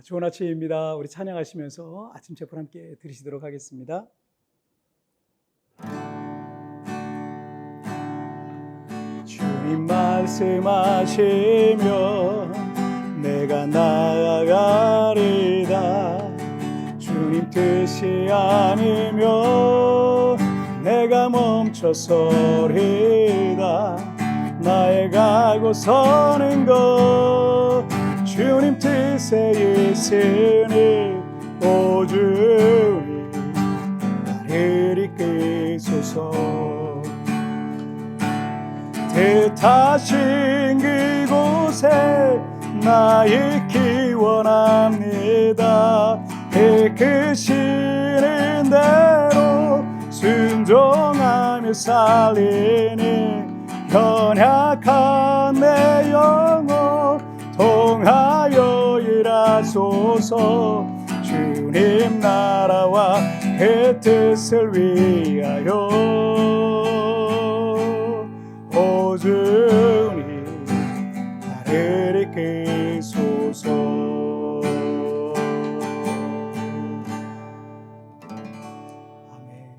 좋은 아침입니다. 우리 찬양하시면서 아침 제풀 함께 들으시도록 하겠습니다. 주님 말씀하시며 내가 나아가리다. 주님 뜻이 아니면 내가 멈춰서리다. 나의 가고 서는 것 주님 뜻에 있으니 오 주님 나를 이끄소서. 뜻하신 그곳에 나 있기 원합니다. 이끄시는 대로 순종하며 살리니 연약한 내 영혼 통하여 일하소서. 주님 나라와 그 뜻을 위하여 오 주님 나를 이끄소서. 아멘.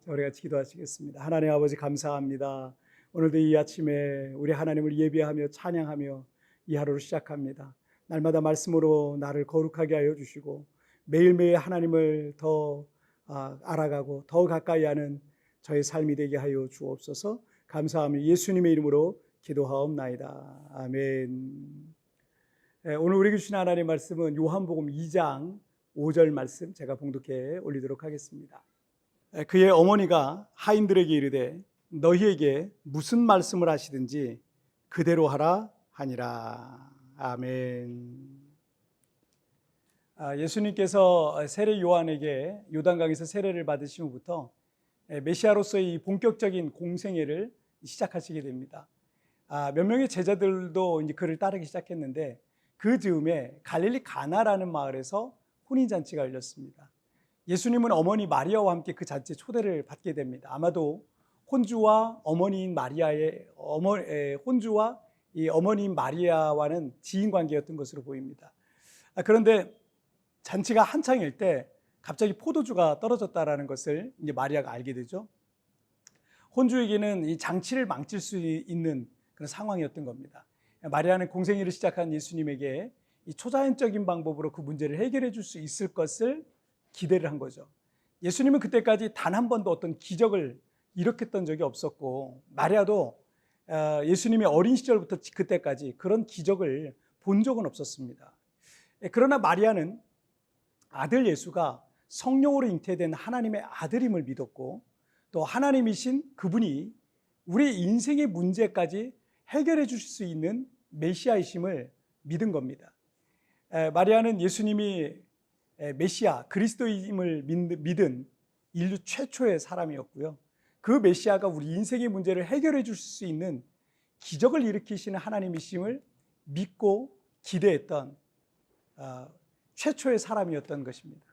우리가 기도하시겠습니다. 하나님 아버지 감사합니다. 오늘도 이 아침에 우리 하나님을 예배하며 찬양하며 이 하루를 시작합니다. 날마다 말씀으로 나를 거룩하게 하여 주시고 매일매일 하나님을 더 알아가고 더 가까이 하는 저의 삶이 되게 하여 주옵소서. 감사하며 예수님의 이름으로 기도하옵나이다. 아멘. 오늘 우리에게 주신 하나님의 말씀은 요한복음 2장 5절 말씀 제가 봉독해 올리도록 하겠습니다. 그의 어머니가 하인들에게 이르되 너희에게 무슨 말씀을 하시든지 그대로 하라 하니라. 아멘. 예수님께서 세례 요한에게 요단강에서 세례를 받으신 후부터 메시아로서의 이 본격적인 공생애를 시작하시게 됩니다. 몇 명의 제자들도 이제 그를 따르기 시작했는데 그 즈음에 갈릴리 가나라는 마을에서 혼인잔치가 열렸습니다. 예수님은 어머니 마리아와 함께 그 잔치에 초대를 받게 됩니다. 아마도 혼주와 어머니인 마리아의 혼주와 이 어머니인 마리아와는 지인 관계였던 것으로 보입니다. 그런데 잔치가 한창일 때 갑자기 포도주가 떨어졌다라는 것을 이제 마리아가 알게 되죠. 혼주에게는 이 장치를 망칠 수 있는 그런 상황이었던 겁니다. 마리아는 공생애를 시작한 예수님에게 이 초자연적인 방법으로 그 문제를 해결해 줄 수 있을 것을 기대를 한 거죠. 예수님은 그때까지 단 한 번도 어떤 기적을 일으켰던 적이 없었고 마리아도 예수님이 어린 시절부터 그때까지 그런 기적을 본 적은 없었습니다. 그러나 마리아는 아들 예수가 성령으로 잉태된 하나님의 아들임을 믿었고 또 하나님이신 그분이 우리 인생의 문제까지 해결해 주실 수 있는 메시아이심을 믿은 겁니다. 마리아는 예수님이 메시아 그리스도임을 믿은 인류 최초의 사람이었고요. 그 메시아가 우리 인생의 문제를 해결해 주실 수 있는 기적을 일으키시는 하나님이심을 믿고 기대했던 최초의 사람이었던 것입니다.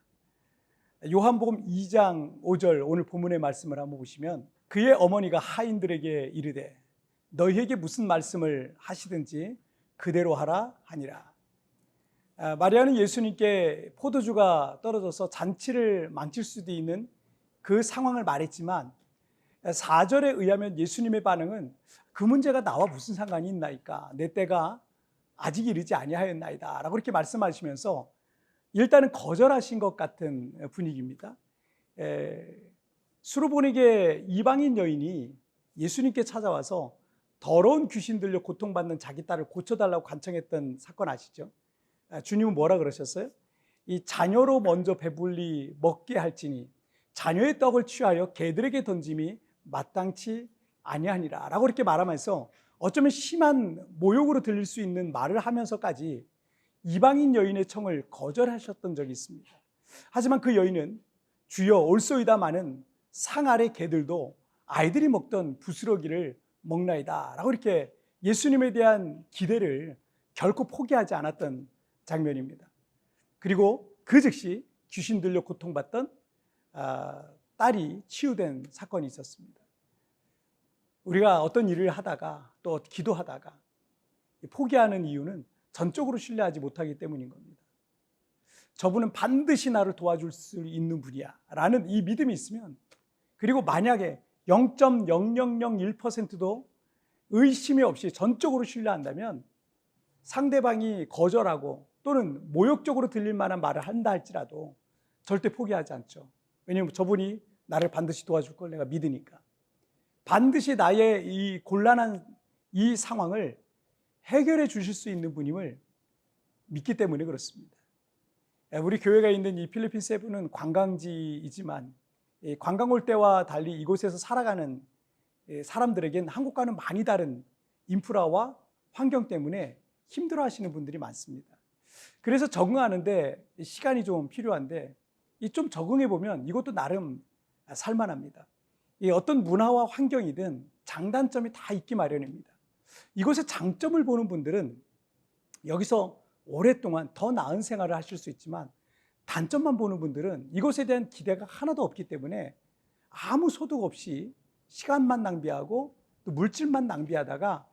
요한복음 2장 5절 오늘 본문의 말씀을 한번 보시면 그의 어머니가 하인들에게 이르되 너희에게 무슨 말씀을 하시든지 그대로 하라 하니라. 마리아는 예수님께 포도주가 떨어져서 잔치를 망칠 수도 있는 그 상황을 말했지만 4절에 의하면 예수님의 반응은 그 문제가 나와 무슨 상관이 있나이까 내 때가 아직 이르지 아니하였나이다 라고 이렇게 말씀하시면서 일단은 거절하신 것 같은 분위기입니다. 수로보니게 이방인 여인이 예수님께 찾아와서 더러운 귀신 들려 고통받는 자기 딸을 고쳐달라고 간청했던 사건 아시죠? 주님은 뭐라 그러셨어요? 이 자녀로 먼저 배불리 먹게 할지니 자녀의 떡을 취하여 개들에게 던짐이 마땅치 아니하니라 라고 이렇게 말하면서 어쩌면 심한 모욕으로 들릴 수 있는 말을 하면서까지 이방인 여인의 청을 거절하셨던 적이 있습니다. 하지만 그 여인은 주여 올소이다마는 상 아래 개들도 아이들이 먹던 부스러기를 먹나이다 라고 이렇게 예수님에 대한 기대를 결코 포기하지 않았던 장면입니다. 그리고 그 즉시 귀신 들려 고통받던 딸이 치유된 사건이 있었습니다. 우리가 어떤 일을 하다가 또 기도하다가 포기하는 이유는 전적으로 신뢰하지 못하기 때문인 겁니다. 저분은 반드시 나를 도와줄 수 있는 분이야 라는 이 믿음이 있으면, 그리고 만약에 0.0001%도 의심이 없이 전적으로 신뢰한다면 상대방이 거절하고 또는 모욕적으로 들릴 만한 말을 한다 할지라도 절대 포기하지 않죠. 왜냐하면 저분이 나를 반드시 도와줄 걸 내가 믿으니까. 반드시 나의 이 곤란한 이 상황을 해결해 주실 수 있는 분임을 믿기 때문에 그렇습니다. 우리 교회가 있는 이 필리핀 세부는 관광지이지만 관광 올 때와 달리 이곳에서 살아가는 사람들에겐 한국과는 많이 다른 인프라와 환경 때문에 힘들어하시는 분들이 많습니다. 그래서 적응하는데 시간이 좀 필요한데, 좀 적응해 보면 이것도 나름 살만합니다. 어떤 문화와 환경이든 장단점이 다 있기 마련입니다. 이곳의 장점을 보는 분들은 여기서 오랫동안 더 나은 생활을 하실 수 있지만, 단점만 보는 분들은 이곳에 대한 기대가 하나도 없기 때문에 아무 소득 없이 시간만 낭비하고 또 물질만 낭비하다가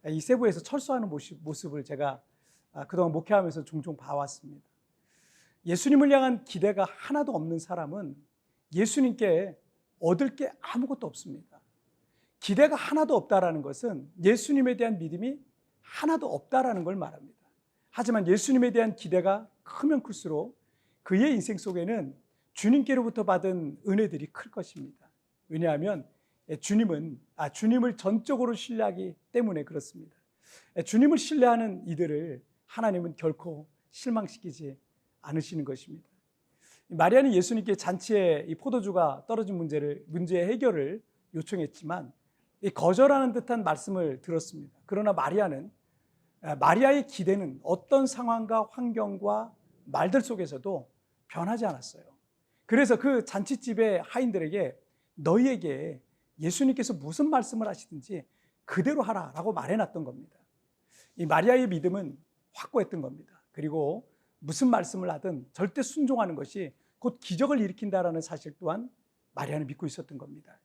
이 세부에서 철수하는 모습을 제가 그동안 목회하면서 종종 봐왔습니다. 예수님을 향한 기대가 하나도 없는 사람은 예수님께 얻을 게 아무것도 없습니다. 기대가 하나도 없다라는 것은 예수님에 대한 믿음이 하나도 없다라는 걸 말합니다. 하지만 예수님에 대한 기대가 크면 클수록 그의 인생 속에는 주님께로부터 받은 은혜들이 클 것입니다. 왜냐하면 주님을 전적으로 신뢰하기 때문에 그렇습니다. 주님을 신뢰하는 이들을 하나님은 결코 실망시키지 않으시는 것입니다. 마리아는 예수님께 잔치에 이 포도주가 떨어진 문제의 해결을 요청했지만 거절하는 듯한 말씀을 들었습니다. 그러나 마리아의 기대는 어떤 상황과 환경과 말들 속에서도 변하지 않았어요. 그래서 그 잔치집의 하인들에게 너희에게 예수님께서 무슨 말씀을 하시든지 그대로 하라라고 말해놨던 겁니다. 이 마리아의 믿음은 확고했던 겁니다. 그리고 무슨 말씀을 하든 절대 순종하는 것이 곧 기적을 일으킨다라는 사실 또한 마리아는 믿고 있었던 겁니다.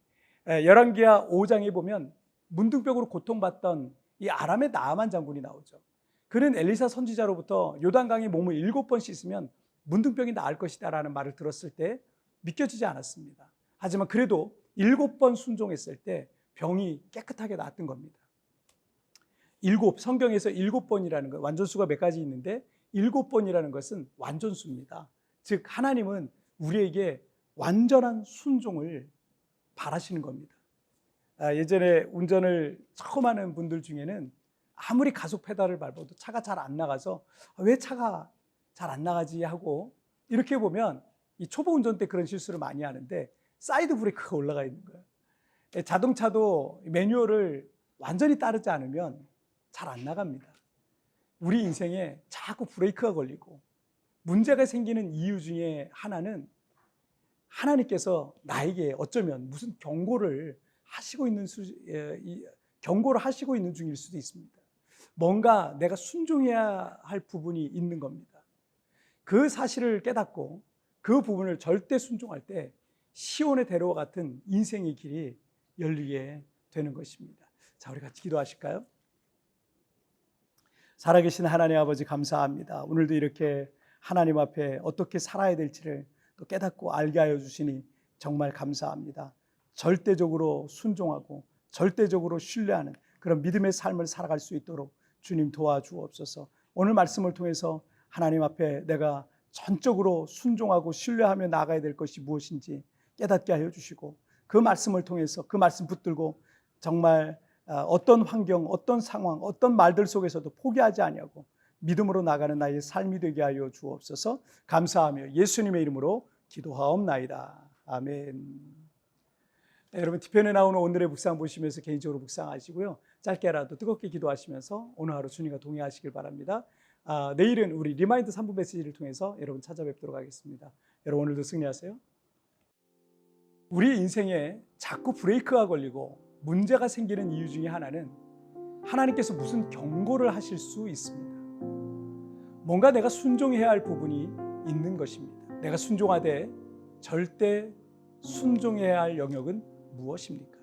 열왕기하 5장에 보면 문둥병으로 고통받던 이 아람의 나아만 장군이 나오죠. 그는 엘리사 선지자로부터 요단강에 몸을 7번 씻으면 문둥병이 나을 것이다라는 말을 들었을 때 믿겨지지 않았습니다. 하지만 그래도 7번 순종했을 때 병이 깨끗하게 나았던 겁니다. 성경에서 7번이라는 것, 완전수가 몇 가지 있는데 7번이라는 것은 완전수입니다. 즉 하나님은 우리에게 완전한 순종을 바라시는 겁니다. 예전에 운전을 처음 하는 분들 중에는 아무리 가속 페달을 밟아도 차가 잘 안 나가서 왜 차가 잘 안 나가지 하고 이렇게 보면 이 초보 운전 때 그런 실수를 많이 하는데 사이드 브레이크가 올라가 있는 거예요. 자동차도 매뉴얼을 완전히 따르지 않으면 잘 안 나갑니다. 우리 인생에 자꾸 브레이크가 걸리고 문제가 생기는 이유 중에 하나는 하나님께서 나에게 어쩌면 무슨 경고를 하시고 있는 중일 수도 있습니다. 뭔가 내가 순종해야 할 부분이 있는 겁니다. 그 사실을 깨닫고 그 부분을 절대 순종할 때 시온의 대로와 같은 인생의 길이 열리게 되는 것입니다. 자, 우리 같이 기도하실까요? 살아계신 하나님 아버지 감사합니다. 오늘도 이렇게 하나님 앞에 어떻게 살아야 될지를 또 깨닫고 알게 하여 주시니 정말 감사합니다. 절대적으로 순종하고 절대적으로 신뢰하는 그런 믿음의 삶을 살아갈 수 있도록 주님 도와주옵소서. 오늘 말씀을 통해서 하나님 앞에 내가 전적으로 순종하고 신뢰하며 나아가야 될 것이 무엇인지 깨닫게 하여 주시고, 그 말씀을 통해서 그 말씀 붙들고 정말 어떤 환경, 어떤 상황, 어떤 말들 속에서도 포기하지 아니하고 믿음으로 나가는 나의 삶이 되게 하여 주옵소서. 감사하며 예수님의 이름으로 기도하옵나이다. 아멘. 네, 여러분 뒤편에 나오는 오늘의 묵상 보시면서 개인적으로 묵상하시고요. 짧게라도 뜨겁게 기도하시면서 오늘 하루 주님과 동행하시길 바랍니다. 내일은 우리 리마인드 3부 메시지를 통해서 여러분 찾아뵙도록 하겠습니다. 여러분 오늘도 승리하세요. 우리 인생에 자꾸 브레이크가 걸리고 문제가 생기는 이유 중에 하나는 하나님께서 무슨 경고를 하실 수 있습니다. 뭔가 내가 순종해야 할 부분이 있는 것입니다. 내가 순종하되 절대 순종해야 할 영역은 무엇입니까?